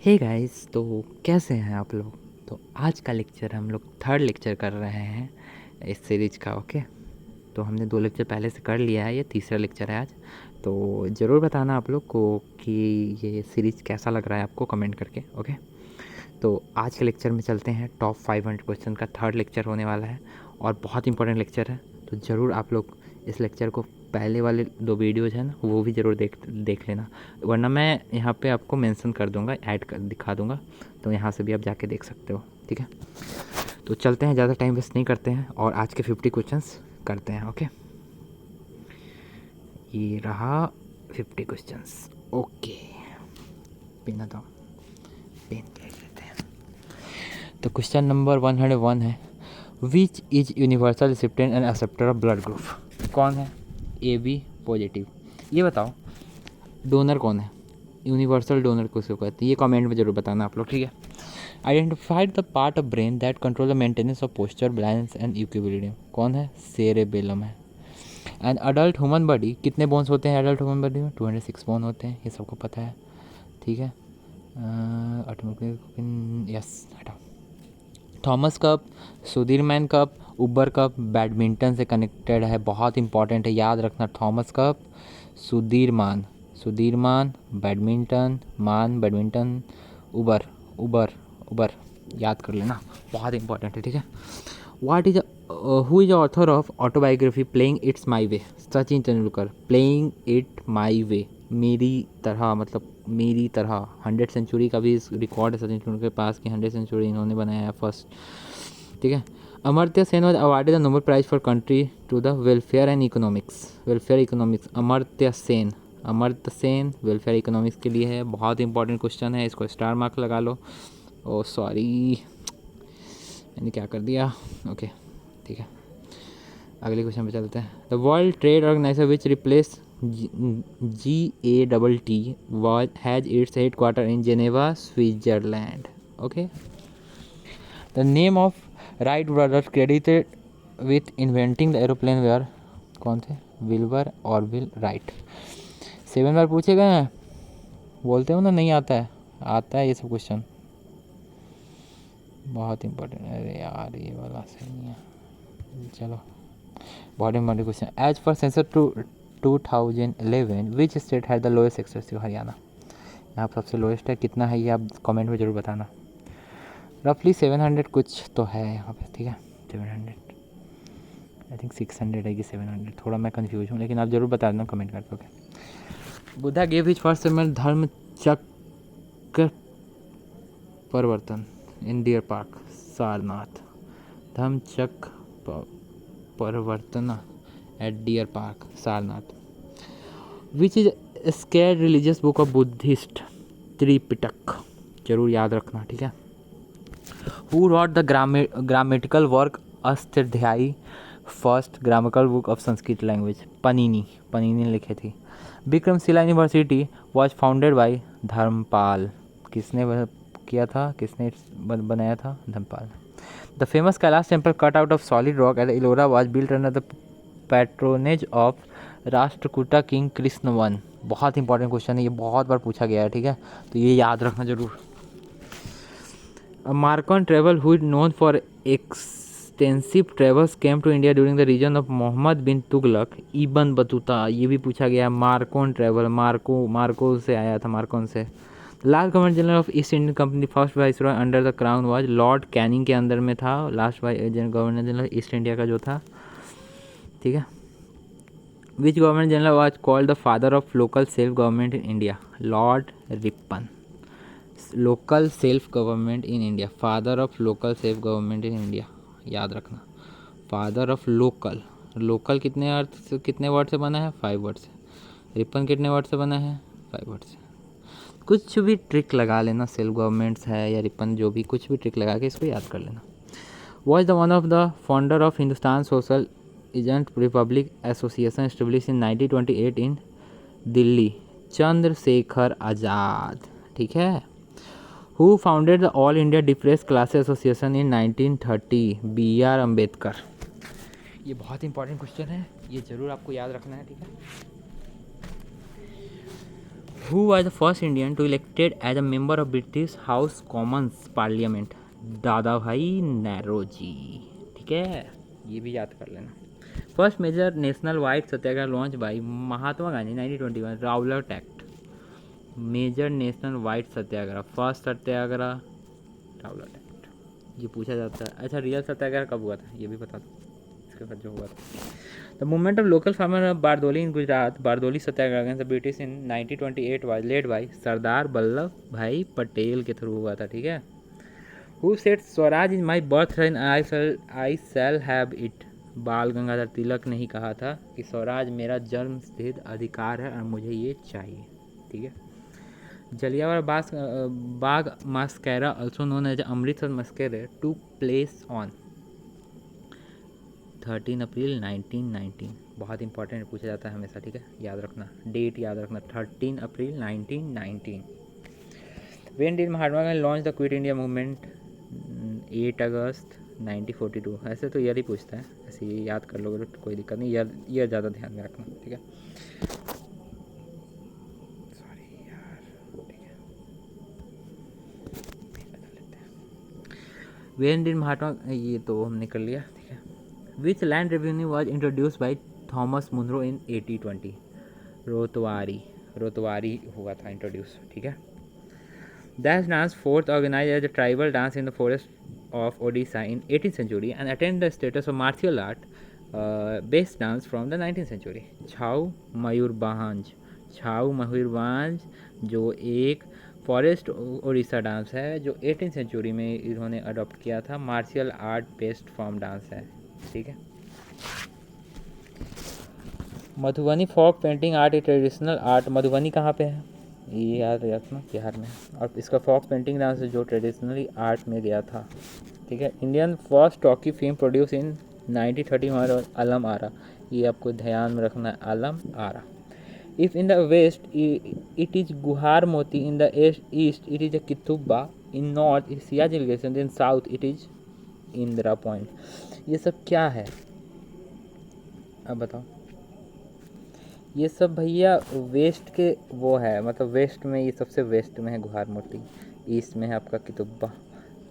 Hey guys, तो कैसे हैं आप लोग। तो आज का लेक्चर हम लोग थर्ड लेक्चर कर रहे हैं इस सीरीज का। ओके, तो हमने 2 लेक्चर पहले से कर लिया है, ये तीसरा लेक्चर है आज। तो ज़रूर बताना आप लोग को कि ये सीरीज कैसा लग रहा है आपको, कमेंट करके। ओके, तो आज के लेक्चर में चलते हैं। टॉप 500 क्वेश्चन का थर्ड लेक्चर होने वाला है और बहुत इंपॉर्टेंट लेक्चर है। तो ज़रूर आप लोग इस लेक्चर को, पहले वाले 2 वीडियोज़ हैं ना, वो भी ज़रूर देख लेना, वरना मैं यहाँ पे आपको मेंशन कर दूँगा, ऐड कर दिखा दूँगा, तो यहाँ से भी आप जाके देख सकते हो। ठीक है, तो चलते हैं, ज़्यादा टाइम वेस्ट नहीं करते हैं और आज के 50 क्वेश्चंस करते हैं। ओके, ये रहा 50 क्वेश्चंस। ओके, पेन आता पेन ले लेते हैं। तो क्वेश्चन नंबर 101 है, which is universal recipient and acceptor of blood group. कौन है ए बी पॉजिटिव, ये बताओ। डोनर कौन है, यूनिवर्सल डोनर किसको कहते हैं, ये कमेंट में जरूर बताना आप लोग। ठीक है, identified the part of brain that control the maintenance of posture, balance and equilibrium. कौन है, सेरेबेलम है। एंड अडल्ट ह्यूमन बॉडी, कितने बोन्स होते हैं अडल्ट ह्यूमन बॉडी में, 206 बोन होते हैं, ये सबको पता है। ठीक है, यस, हटाओ। Thomas cup, Sudirman cup, Uber cup badminton से कनेक्टेड है, बहुत इंपॉर्टेंट है, याद रखना। थॉमस कप, सुधीरमान बैडमिंटन, मान बैडमिंटन, उबर उबर उबर, याद कर लेना, बहुत इंपॉर्टेंट है। ठीक है, what is who is author of autobiography playing it's my way. Sachin Tendulkar, playing it my way, मेरी तरह, मतलब मेरी तरह। 100 सेंचुरी का भी रिकॉर्ड है सचिन तेंदुलकर के पास कि 100 सेंचुरी इन्होंने बनाया है फर्स्ट। ठीक है, Amartya Sen was awarded the Nobel prize for country to the welfare and economics. Amartya Sen welfare economics के लिए है, बहुत इंपॉर्टेंट क्वेश्चन है, इसको स्टार मार्क लगा लो। ओ सॉरी, मैंने क्या कर दिया। ओके, ठीक है, अगले क्वेश्चन पे चलते हैं। The world trade organisation which replace GATT has its headquarter in Geneva, Switzerland. Okay, the name of Wright brothers credited with inventing the aeroplane were. कौन थे, विल्बर ऑरविल राइट। 7 बार पूछे गए हैं, बोलते हो ना नहीं आता है, आता है ये सब क्वेश्चन, बहुत इंपॉर्टेंट। अरे यार ये वाला सही नहीं है, चलो, बहुत important question. As per census 2011 which state है the lowest access to Haryana. यहाँ पर सबसे लोएस्ट है, कितना है ये आप कमेंट में जरूर बताना। रफली 700 कुछ तो है यहाँ पे। ठीक है, 700, आई थिंक 600 है कि 700, थोड़ा मैं कंफ्यूज हूँ, लेकिन आप जरूर बता देना कमेंट करके। Okay, Buddha gave his first seminal Dharma Chakra Parivartan in deer park, Sarnath. Dharma Chakra Parivartana at deer park, Sarnath. Which is sacred religious book of Buddhist, Tripitaka, जरूर याद रखना। ठीक है, who wrote the grammatical work Ashtadhyayi, first grammatical book of Sanskrit language, Panini ने लिखे थी। Vikramshila university was founded by Dharmapal, किसने किया था, किसने बनाया था, Dharmapal. The famous Kailash temple cut out of solid rock at Ellora was built under the patronage of Rashtrakuta king Krishna one. बहुत इंपॉर्टेंट क्वेश्चन है, ये बहुत बार पूछा गया है। ठीक है, तो ये याद रखना जरूर। Moroccan travel who is known for extensive travels came to India during the region of Muhammad bin Tughlaq, Ibn Battuta, ये भी पूछा गया। मार्कोन ट्रेवल, मार्को से आया था, मार्कोन से। Last governor general of east Indian company first viceroy under the crown was, lord Canning के अंदर में था last governor general east India का जो था। ठीक है, which governor general was called the father of local self government in India, lord Ripon. Local self government in India, father of local self government in India, याद रखना। Father of local, local कितने अर्थ से, कितने word से बना है, 5 word से। Ripon कितने वर्ड से बना है, 5 वर्ड से। कुछ भी ट्रिक लगा लेना, सेल्फ गवर्नमेंट्स है या रिपन, जो भी, कुछ भी ट्रिक लगा के इसको याद कर लेना। Was the one of the founder of Hindustan social agent Republic association establish in 1928 इन दिल्ली, चंद्रशेखर आज़ाद। ठीक है, who founded the all India depressed classes association in 1930, BR Ambedkar. ये बहुत इंपॉर्टेंट क्वेश्चन है, ये जरूर आपको याद रखना है। ठीक है, who was the first Indian to elected as a member of British house commons parliament? Dadabhai नेरोजी। ठीक है, ये भी याद कर लेना। First major national wide satyagraha launch by Mahatma Gandhi 1921 Rowlatt act. Major national wide satyagraha, first satyagraha Rowlatt act, ये पूछा जाता है। अच्छा, रियल सत्याग्रह कब हुआ था ये भी बता दो, इसके बाद जो हुआ था। The movement of local farmer of Bardoli in Gujarat, Bardoli satyagraha against the British in 1928 was led by Sardar Vallabh Bhai Patel के थ्रू हुआ था। ठीक है। Who said swaraj is my birthright I shall have it? Bal Gangadhar तिलक ने ही कहा था कि स्वराज मेरा जन्म सिद्ध अधिकार है और मुझे ये चाहिए। ठीक है। Jallianwala Bagh massacre also known as Amritsar massacre took place on 13 April 1919। बहुत इंपॉर्टेंट पूछा जाता है हमेशा। ठीक है, याद रखना, डेट याद रखना, 13 April 1919। When did Mahatma Gandhi launch the quit India movement? 8 अगस्त 1942। ऐसे तो ईयर ही पूछता है, ऐसे ये याद कर लोगे तो कोई दिक्कत नहीं, ईयर ज़्यादा ध्यान में रखना। ठीक है, सॉरी यार। ठीक है, बदल लेते हैं। When did महात्मा, ये तो हमने कर लिया। ठीक है। Which land revenue was introduced by Thomas Munro in 1820? रोतवारी हुआ था इंट्रोड्यूस। ठीक है। That dance fourth organized as a tribal dance in the forest of Odisha in 18th century and attained the status of martial art based dance from the 19th century. छाऊ मयूरभांज जो एक forest Odisha dance है जो 18th century में इन्होंने adopt किया था, martial art based form dance है। ठीक है। Madhubani folk painting art a traditional art, Madhubani कहाँ पे है ये याद रखना, बिहार में। और इसका फोक पेंटिंग डांस जो ट्रेडिशनली आर्ट में गया था। ठीक है। Indian first talkie film produce in 1931 Alam Ara, ये आपको ध्यान में रखना है, Alam Ara. If in the west it is Guhar Moti, in the east it is a कितुब्बा, in north it Siachen glacier, in south it is Indira point. ये सब क्या है अब बताओ? ये सब भैया वेस्ट के वो है, मतलब वेस्ट में, ये सबसे वेस्ट में है गुहार मोती, ईस्ट में है आपका कितुब्बा,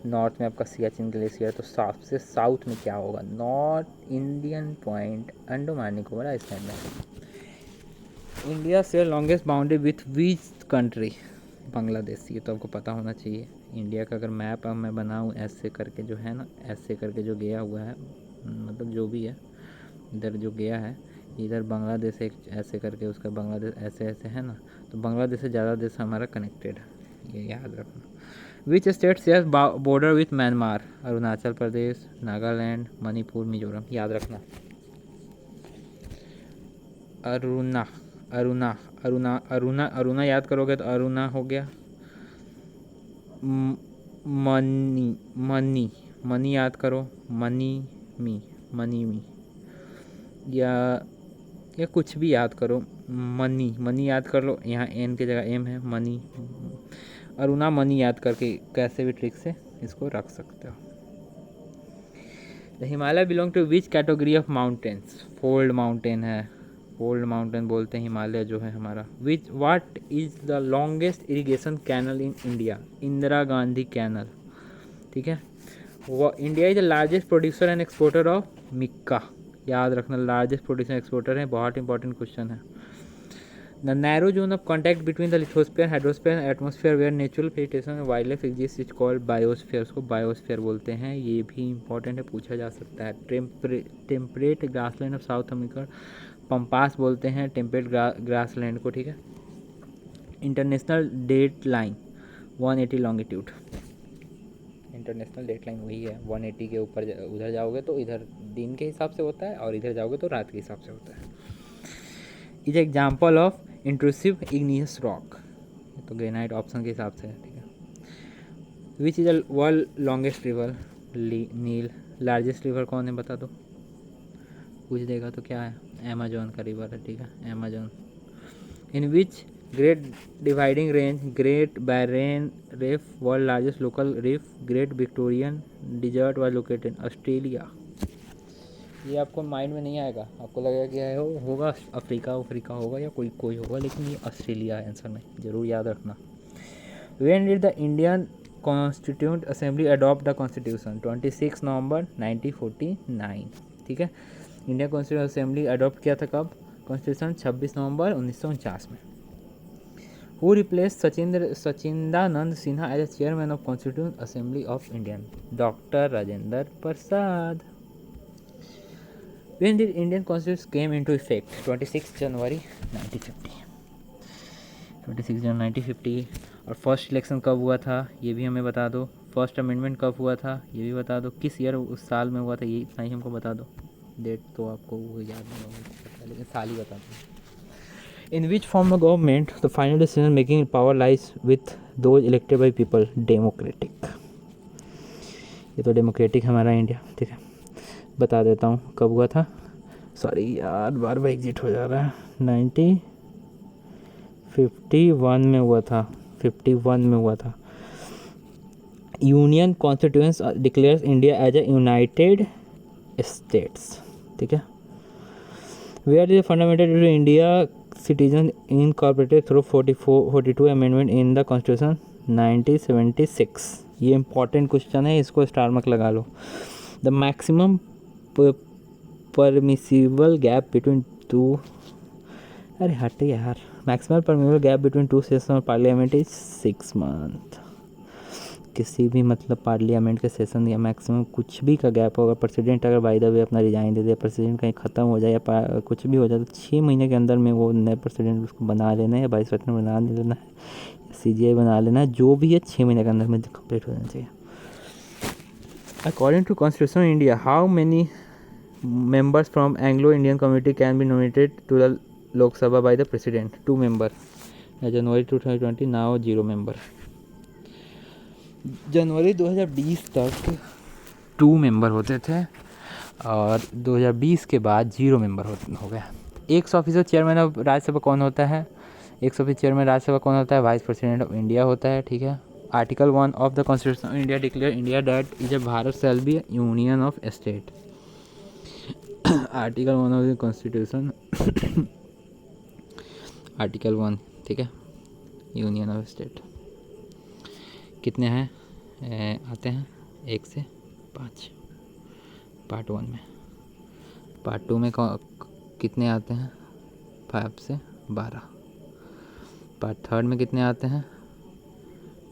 नॉर्थ में आपका सियाचिन ग्लेशियर। तो सबसे साउथ में क्या होगा? North Indian point, Andaman Nicobar island में। इंडिया से longest boundary with which country? Bangladesh. ये तो आपको पता होना चाहिए। इंडिया का अगर मैप अब मैं बनाऊँ ऐसे करके जो है ना, ऐसे करके जो गया हुआ है, मतलब जो भी है इधर जो गया है, इधर बांग्लादेश एक ऐसे करके, उसका बांग्लादेश ऐसे ऐसे है ना, तो बांग्लादेश से ज़्यादा देश हमारा कनेक्टेड है, ये याद रखना। Which state share border with Myanmar? Arunachal Pradesh, Nagaland, Manipur, Mizoram. याद रखना, अरुणा याद करोगे तो अरुणा हो गया। मनी याद करो, मनी मी, या कुछ भी याद करो, मनी याद कर लो, यहाँ एन की जगह एम है, मनी। अरुणा मनी याद करके कैसे भी ट्रिक से इसको रख सकते हो। The Himalaya belong to which category of mountains? Fold mountain है, फोल्ड माउंटेन बोलते हैं हिमालय जो है हमारा। Which what is the longest irrigation canal in India? Indira Gandhi canal. ठीक है। वो India is the largest producer and exporter of mica, याद रखना, लार्जेस्ट प्रोड्यूसर एक्सपोर्टर है, बहुत इंपॉर्टेंट क्वेश्चन है। The narrow zone of contact between the lithosphere, hydrosphere and atmosphere where natural vegetation and wild life exist is called biosphere, उसको biosphere बोलते हैं। ये भी इंपॉर्टेंट है, पूछा जा सकता है। Temperate grassland of South America, pampas बोलते हैं टेम्परेट ग्रासलैंड को। ठीक है। International date line 180 longitude, international date line वही है 180 के ऊपर। उधर जाओगे तो इधर दिन के हिसाब से होता है और इधर जाओगे तो रात के हिसाब से होता है। Is example of intrusive igneous rock, तो ग्रेनाइट ऑप्शन के हिसाब से है। ठीक है। Which is the world longest river? नील। लार्जेस्ट रिवर कौन है बता दो, पूछ देगा तो क्या है? अमेजोन का रिवर है। ठीक है, Amazon. In which great dividing range, great barrier reef, world largest local reef, great Victorian desert was located? Australia. ये आपको माइंड में नहीं आएगा, आपको लगेगा कि है होगा अफ्रीका होगा या कोई होगा, लेकिन ये ऑस्ट्रेलिया है आंसर में, ज़रूर याद रखना। When did the Indian Constituent Assembly adopt the Constitution? 26 नवंबर 1949। ठीक है, इंडियन कॉन्स्टिट्यूंट असेंबली अडॉप्ट किया था कब कॉन्स्टिट्यूशन? 26 नवंबर 1949 में। Who replace Sachchidanand Sinha as a chairman of constituent assembly of Indian? Doctor Rajendra Prasad. When did Indian Constitution came into effect? 26 जनवरी 1950। 26 जनवरी 1950। और फर्स्ट इलेक्शन कब हुआ था ये भी हमें बता दो। फर्स्ट अमेंडमेंट कब हुआ था ये भी बता दो। किस ईयर उस साल में हुआ था ये इतना ही हमको बता दो। डेट तो आपको वो याद नहीं होगा, लेकिन साल ही बता दो। In which form of government the final decision making power lies with those elected by people? Democratic. ये तो डेमोक्रेटिक हमारा इंडिया। ठीक है, बता देता हूँ कब हुआ था। सॉरी यार, बार बार एग्जिट हो जा रहा है। 1951 में हुआ था। 51 में हुआ था। Union constituents declares India as a united states. ठीक है। Where is fundamental to India citizen incorporated through 42 amendment in the constitution 1976। ये इंपॉर्टेंट क्वेश्चन है, इसको स्टार मार्क लगा लो। The maximum permissible gap between two, अरे हट यार, maximum permissible gap between two session of parliament is 6 month. किसी भी मतलब पार्लियामेंट के सेशन या मैक्सिमम कुछ भी का गैप होगा, प्रेसिडेंट अगर बाय द वे अपना रिजाइन दे दे, प्रेसिडेंट कहीं ख़त्म हो जाए या कुछ भी हो जाए, तो 6 महीने के अंदर में वो नए प्रेसिडेंट उसको बना लेना है या वाइस प्रेसिडेंट बना लेना है, CGI बना लेना है, जो भी है 6 महीने के अंदर में कंप्लीट हो जाना चाहिए। According to constitution India, how many members from Anglo-Indian community can be nominated to the Lok Sabha by the President? 2 member. January 2020, now 0 member. जनवरी 2020 तक 2 मेंबर होते थे और 2020 के बाद 0 मेंबर हो गया। 100% चेयरमैन ऑफ राज्यसभा कौन होता है? 100% चेयरमैन राज्यसभा कौन होता है? वाइस प्रेसिडेंट ऑफ इंडिया होता है। ठीक है। Article 1 of the constitution of India declare India that is a Bharat shall be union of state. Article 1 of the constitution article 1। ठीक है, यूनियन ऑफ स्टेट कितने हैं? आते हैं 1 से 5 पार्ट 1 में। पार्ट 2 में कितने आते हैं? 5 से 12। पार्ट 3 में कितने आते हैं?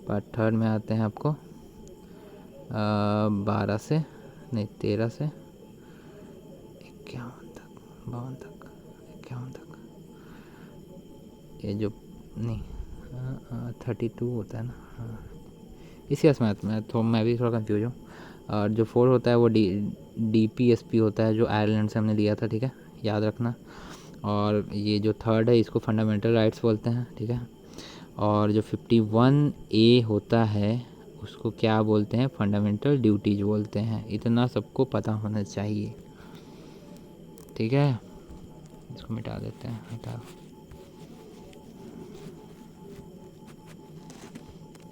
पार्ट 3 में आते हैं आपको 12 से नहीं 13 से 51 तक, 52 तक, 51 तक। ये जो नहीं 32 होता है ना, हाँ इसी मैथ में तो मैं भी थोड़ा कंफ्यूज हूँ। और जो 4 होता है वो DPSP होता है, जो आयरलैंड से हमने लिया था। ठीक है, याद रखना। और ये जो 3rd है इसको फंडामेंटल राइट्स बोलते हैं। ठीक है। और जो 51A होता है उसको क्या बोलते हैं? फंडामेंटल ड्यूटीज बोलते हैं। इतना सबको पता होना चाहिए। ठीक है, इसको मिटा देते हैं, हटा।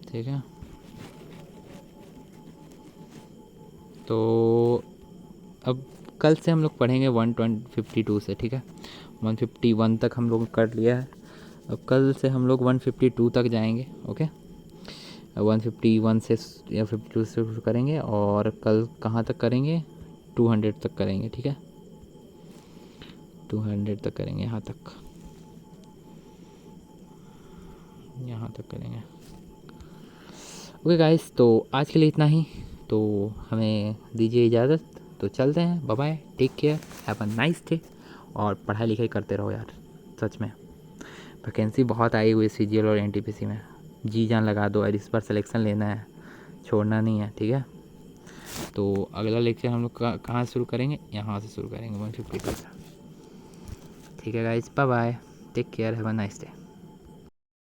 ठीक है, तो अब कल से हम लोग पढ़ेंगे 152 से। ठीक है, 151 तक हम लोग कर लिया है, अब कल से हम लोग 152 तक जाएंगे। ओके, 151 से या 52 से शुरू करेंगे और कल कहाँ तक करेंगे? 200 तक करेंगे। ठीक है, 200 तक करेंगे, यहाँ तक करेंगे। ओके गाइस, तो आज के लिए इतना ही। तो हमें दीजिए इजाज़त, तो चलते हैं। Bye bye, take care, have a nice day. और पढ़ाई लिखाई करते रहो यार, सच में वैकेंसी बहुत आई हुई है CGL और NTPC में। जी जान लगा दो और इस बार सिलेक्शन लेना है, छोड़ना नहीं है। ठीक है, तो अगला लेक्चर हम लोग कहाँ से शुरू करेंगे? यहाँ से शुरू करेंगे 152 से। ठीक है guys, bye bye, take care, have a nice day.